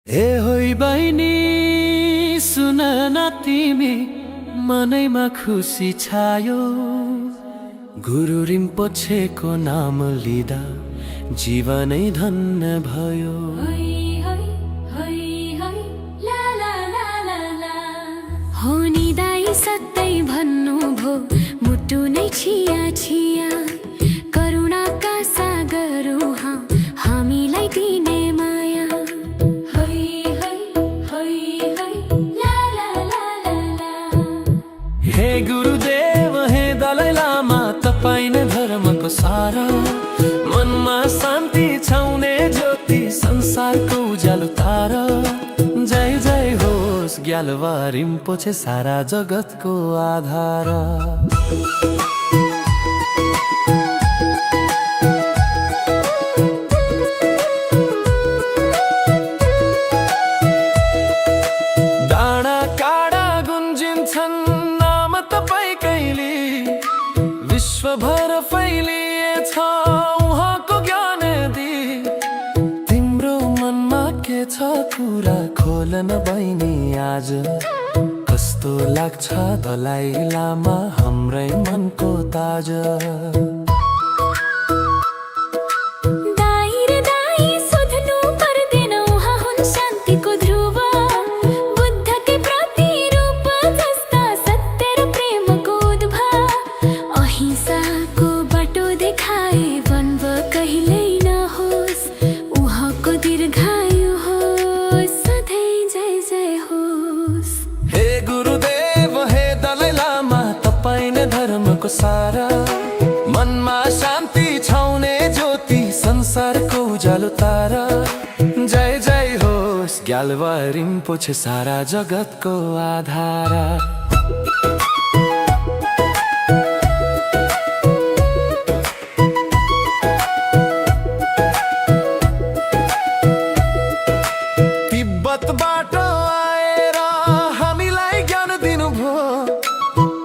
ए होइ बहिनी सुन न तिमी मनैमा खुसी छायो। गुरु रिम्पोछेको नाम लिँदा जीवनै धन्य भयो। हो नि दाइ सत्तै भन्नु भो मुटु नै छिया छिया। करुणाका सागर उहाँ हामीलाई दिने माया। हे गुरुदेव हे दलाई लामा तपाईं नै धर्मको सारा। मनमा शान्ति छाउने ज्योति संसारको उज्यालो तारा। जय जय होस् ग्याल्वा रिम्पोछे सारा जगतको आधार। डाँडा काँडा गुन्जिन्छन् नाम तपाईकैले। विश्वभर फैलिएछ उहाँको ज्ञान दी। तिम्रो मनमा के छ कुरा खोल न बहिनी आज। कस्तो लाग्छ दलाई लामा हाम्रै मनको ताज। धर्मको सारा मनमा शान्ति छाउने ज्योति संसारको उज्यालो तारा। जय जय होस् ग्याल्वा रिम्पोछे सारा जगतको आधार। तिब्बतबाट आएर हामीलाई ज्ञान दिनुभयो।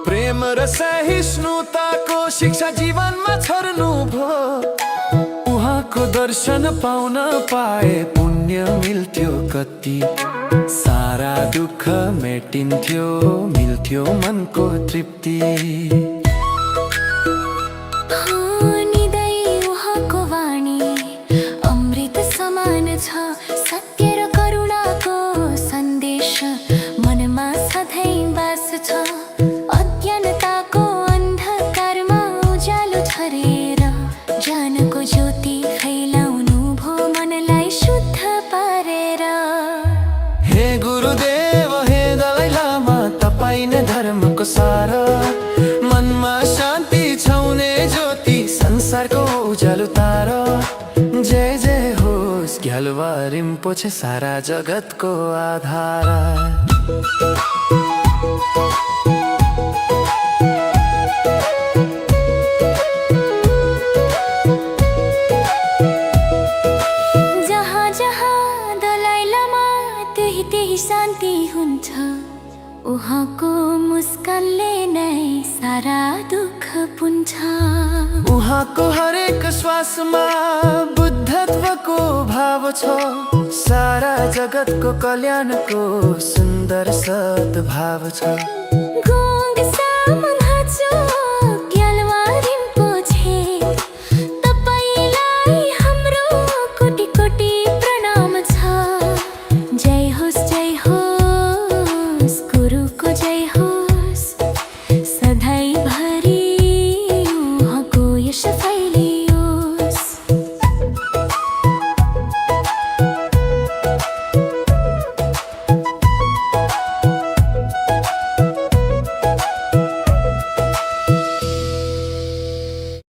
प्रेम र सहिष्णुताको शिक्षा जीवनमा छर्नु भो। उहाँको दर्शन पाउन पाए पुण्य मिल्थ्यो कति। सारा दुःख मेटिन्थ्यो मिल्थ्यो मनको तृप्ति। उहाँको वाणी अमृत समान छ। सत्य र करुणाको सन्देश मनमा सधैँ बास छ। अज्ञानताको अन्धकारमा उज्यालो छरेर ज्ञानको ज्योति फैलाउनु भो मनलाई शुद्ध पारेर। हे गुरुदेव हे दलाई लामा तपाईं नै धर्मको सारा। मनमा शान्ति छाउने ज्योति संसारको उज्यालो तारा। जय जय होस् ग्याल्वा रिम्पोछे सारा जगतको आधार। शान्ति हुन्छ उहाँको मुस्कानले नै सारा दुःख पुन्छ। उहाँको हरेक श्वासमा बुद्धत्वको भाव छ। सारा जगतको कल्याणको सुन्दर सद्भाव छ।